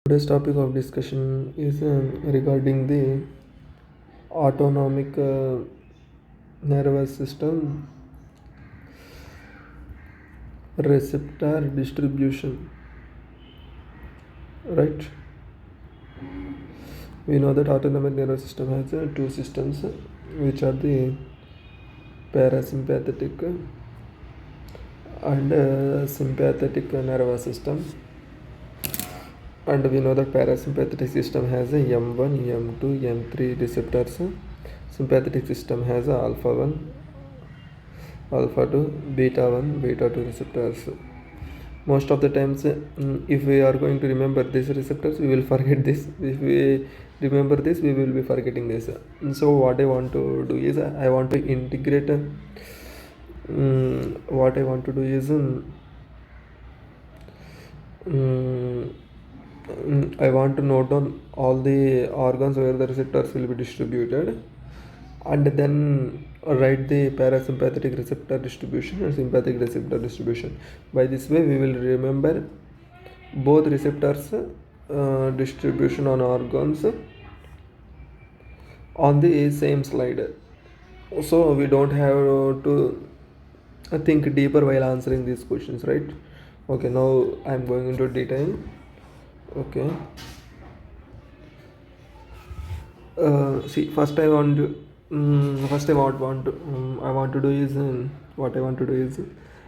Today's topic of discussion is regarding the autonomic nervous system receptor distribution. Right? We know that autonomic nervous system has two systems, which are the parasympathetic and sympathetic nervous system. And we know that parasympathetic system has a M1, M2, M3 receptors. Sympathetic system has a alpha 1, alpha 2, beta 1, beta 2 receptors. Most of the times, if we are going to remember these receptors, we will forget this. If we remember this, we will be forgetting this. So what I want to do is I want to integrate what I want to do is I want to note down all the organs where the receptors will be distributed, and then write the parasympathetic receptor distribution and sympathetic receptor distribution. By this way, we will remember both receptors distribution on organs on the same slide. So we don't have to think deeper while answering these questions, right? Okay, now I'm going into detail. Okay. See, first I want to I want to do is what I want to do is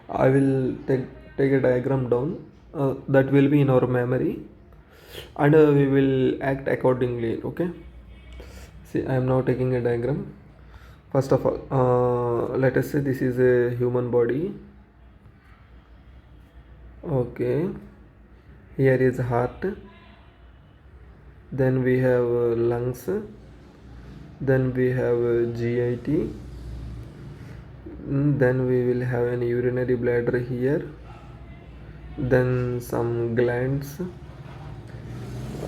I will take a diagram down that will be in our memory, and we will act accordingly. Okay. See, I am now taking a diagram. First of all, let us say this is a human body. Okay. Here is heart. Then we have lungs. Then we have GIT. Then we will have an urinary bladder here. Then some glands.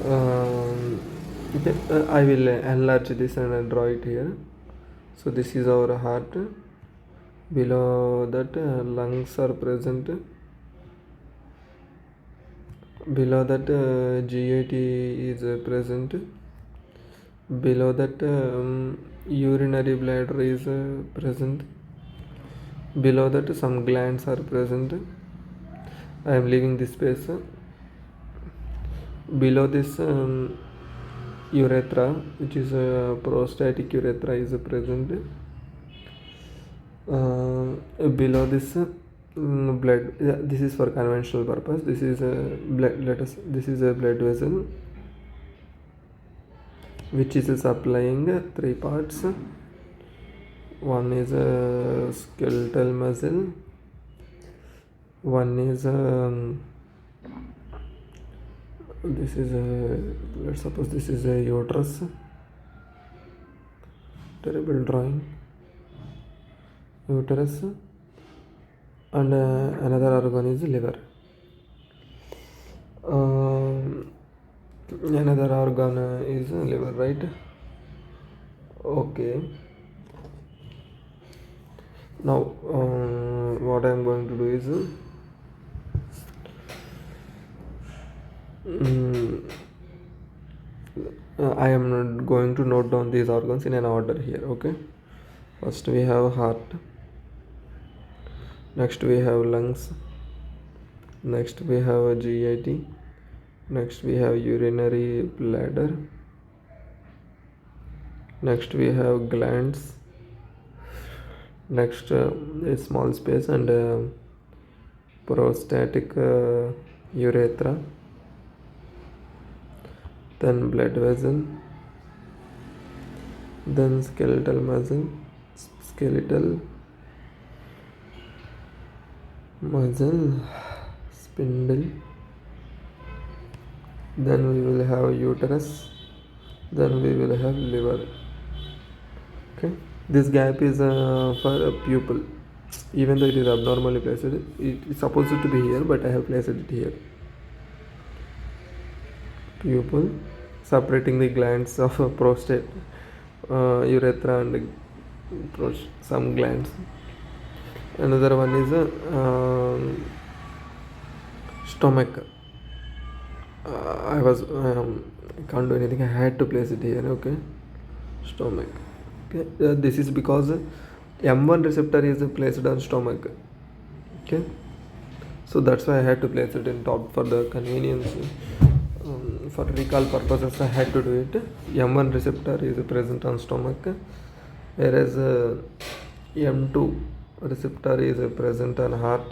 I will enlarge this and draw it here. So this is our heart. Below that lungs are present. Below that GIT is present. Below that urinary bladder is present. Below that some glands are present. I am leaving this space. Below this urethra, which is a prostatic urethra, is present. Below this blood, this is for conventional purpose. This is a blood. This is a blood vessel which is supplying three parts. One is a skeletal muscle. One is this is a, let's suppose this is a uterus. Terrible drawing. Uterus. And another organ is liver. Another organ is liver, right? Okay. Now what I am going to do is I am going to note down these organs in an order here. Okay. First we have heart. Next we have lungs. Next we have GIT. Next we have urinary bladder. Next we have glands. Next a small space and prostatic urethra. Then blood vessel. Then skeletal muscle. Spindle. Then we will have uterus. Then we will have liver. Okay, this gap is for a pupil. Even though it is abnormally placed, it is supposed to be here, but I have placed it here. Pupil, separating the glands of prostate, urethra, and some glands. Another one is stomach. I can't do anything. I had to place it here. Okay, stomach. Okay, this is because M1 receptor is placed on stomach. Okay, so that's why I had to place it in top for the convenience. For recall purposes, I had to do it. M1 receptor is present on stomach, whereas M2 receptor is present on heart,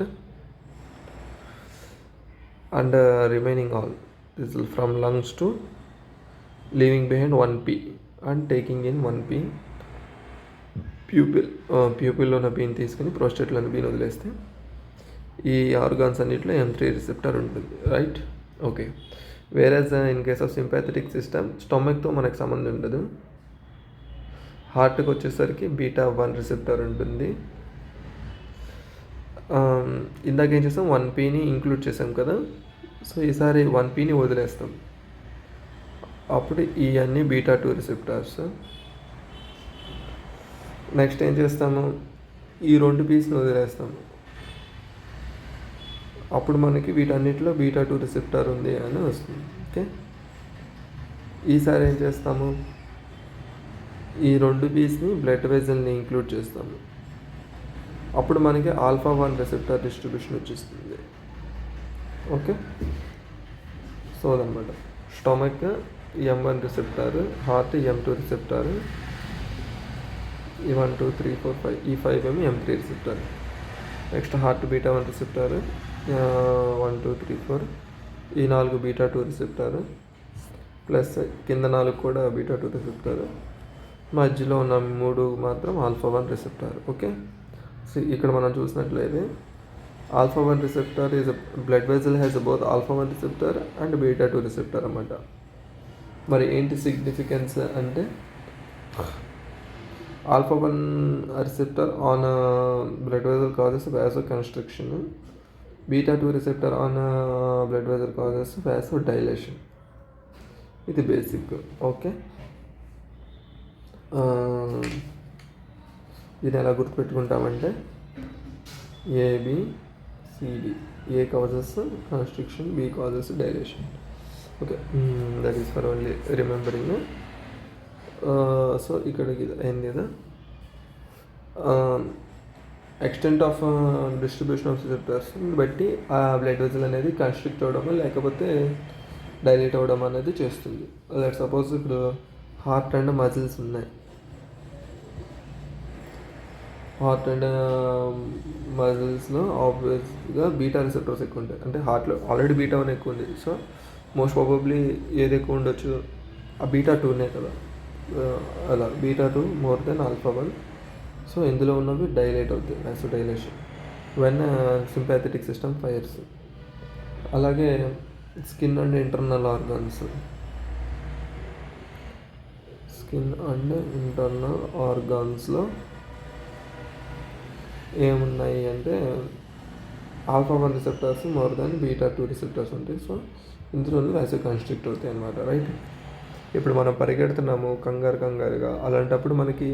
and remaining all this is from lungs to leaving behind 1p and taking in 1p ప్యూపిల్లోన బీన్ తీసుకుని ప్రోస్టేట్లోని been వదిలేస్తే ఈ organs అన్నింటిలో M3 receptor ఉంటుంది, right? Okay, whereas in case of sympathetic system స్టొమక్తో మనకు సంబంధం ఉండదు. హార్ట్కి వచ్చేసరికి β1 రిసెప్టర్ ఉంటుంది. ఇందాక ఏం చేస్తాం, 1pని ఇంక్లూడ్ చేసాం కదా, సో ఈసారి 1pని వదిలేస్తాం. అప్పుడు ఇవన్నీ β2 రిసెప్టార్స్. నెక్స్ట్ ఏం చేస్తాము, ఈ 2pని వదిలేస్తాము. అప్పుడు మనకి వీటన్నిటిలో β2 రిసెప్టార్ ఉంది అని వస్తుంది. ఓకే, ఈసారి ఏం చేస్తాము, ఈ 2pని బ్లడ్ వెజల్ని ఇంక్లూడ్ చేస్తాము. అప్పుడు మనకి α1 రిసెప్టార్ డిస్ట్రిబ్యూషన్ వచ్చేస్తుంది. ఓకే, సో అదనమాట. Stomach M1 receptor, heart M2 receptor, ఈ 1 2 3 4 5 ఈ 5 ఏమో M3 receptor. Next heart β1 receptor, 1 2 3 4 ఈ 4 β2 రిసెప్టార్, ప్లస్ కింద 4 కూడా β2 రిసెప్టార్, మధ్యలో ఉన్న 3 మాత్రం α1 రిసెప్టార్. ఓకే, సో ఇక్కడ మనం చూసినట్లయితే α1 receptor is blood vessel has both α1 receptor and β2 receptor అన్నమాట. మరి ఏంటి సిగ్నిఫికెన్స్ అంటే, α1 receptor on blood vessel causes vasoconstriction, β2 receptor on blood vessel causes vasodilation. ఇది బేసిక్. ఓకే, దీన్ని ఎలా గుర్తుపెట్టుకుంటామంటే ABCD, A causes constriction, B causes dilation. Okay, that is for only remembering. So ఇక్కడికి అయింది కదా. Extent of distribution of receptors బట్టి ఆ blood vessel అనేది constrict అవ్వడము లేకపోతే డైలేట్ అవ్వడం అనేది చేస్తుంది. లెట్ సపోజ్ ఇప్పుడు హార్ట్ అండ్ మజిల్స్ ఉన్నాయి. హార్ట్ అండ్ మజిల్స్లో ఆబ్వియస్గా బీటా రిసెప్టర్స్ ఎక్కువ ఉంటాయి. అంటే హార్ట్లో ఆల్రెడీ β1 ఎక్కువ ఉంది, సో మోస్ట్ ప్రాబబ్లీ ఏది ఎక్కువ ఉండొచ్చు, ఆ β2నే కదా. అలా β2 మోర్ దెన్ α1. సో ఇందులో ఉన్నవి డైలేట్ అవుతాయి, vasodilation when sympathetic system fires. అలాగే skin and internal organs, skin and internal ఆర్గాన్స్లో ఏమున్నాయి అంటే α1 రిసెప్టర్స్ మోర్ దెన్ β2 రిసెప్టర్స్ ఉంటాయి. సో ఇందులో వాసో కన్స్ట్రిక్ట్ అవుతాయి అన్నమాట, రైట్? ఇప్పుడు మనం పరిగెడుతున్నాము కంగారుగా, అలాంటప్పుడు మనకి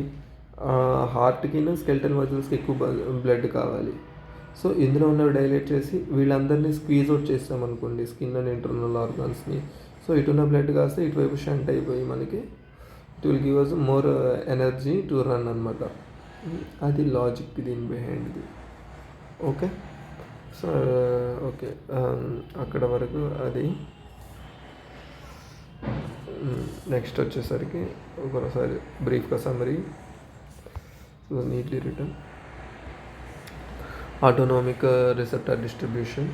హార్ట్కి స్కెల్టల్ మజిల్స్కి ఎక్కువ బ్లడ్ కావాలి. సో ఇందులో ఉన్నవి డైలేట్ చేసి వీళ్ళందరినీ స్క్వీజ్ అవుట్ చేస్తాం అనుకోండి, స్కిన్ అండ్ ఇంటర్నల్ ఆర్గాన్స్ని. సో ఇటున్న బ్లడ్ కాస్తే ఇటువైపు షంట్ అయిపోయి మనకి it will give us more energy to run అనమాట. అది లాజిక్ దీని బిహైండ్ది. ఓకే, సో ఓకే, అక్కడ వరకు అది. నెక్స్ట్ వచ్చేసరికి ఒకసారి బ్రీఫ్గా summary, so neatly return. Autonomic receptor distribution,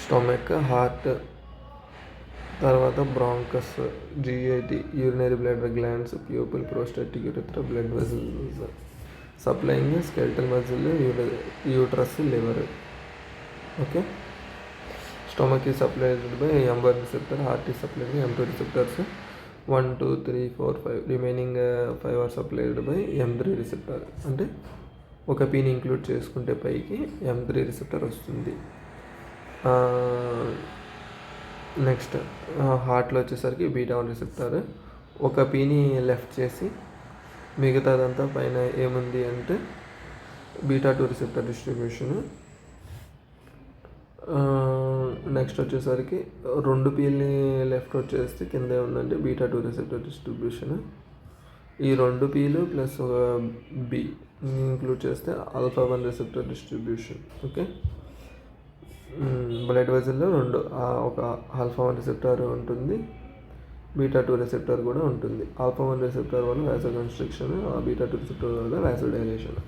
stomach, heart, తర్వాత bronchus, GAT urinary bladder glands, pupil, prostatic urethra, blood vessels supplying skeletal muscle, uterus, liver. Okay, stomach is supplied by M1 receptor, heart is supplied by M2 receptors, 1 2 3 4 5 remaining 5 are supplied by M3 receptor. అంటే ఒక పీని include చేసుకుంటే పైకి M3 receptor వస్తుంది. Next హార్ట్లో వచ్చేసరికి β1 receptor, ఒక పీని left చేసి మిగతాదంతా పైన ఏముంది అంటే β2 రిసెప్టర్ డిస్ట్రిబ్యూషన్. నెక్స్ట్ వచ్చేసరికి 2 పీల్ని లెఫ్ట్ వచ్చేస్తే కిందే ఉందండి బీటా 2 రిసెప్టర్ డిస్ట్రిబ్యూషన్. ఈ 2 పీలు ప్లస్ బి ఇంక్లూడ్ చేస్తే alpha 1 receptor distribution. Okay, blood వెజల్లో ఒక ఆల్ఫా 1 రిసెప్టర్ ఉంటుంది, బీటా 2 రిసెప్టర్ కూడా ఉంటుంది. ఆల్ఫా 1 రిసెప్టర్ వల్ల వ్యాసో కన్స్ట్రిక్షన్, బీటా 2 రిసెప్టర్ వల్ల వ్యాసో డైలేషన్.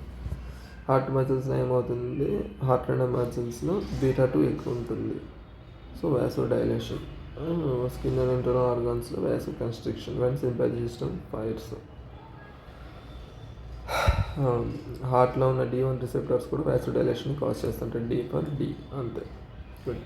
హార్ట్ మజిల్స్లో ఏమవుతుంది, హార్ట్ అండ్ మజిల్స్లో బీటా 2 ఎక్కువ ఉంటుంది, so vasodilation. Skin and internal ఆర్గాన్స్లో vasoconstriction when sympathetic system fires. హార్ట్లో ఉన్న D1 రిసెప్టర్స్ కూడా వ్యాసో డైలేషన్ కాజ్ చేస్తుంటాయి, D ఫర్ D అంతే. గుడ్.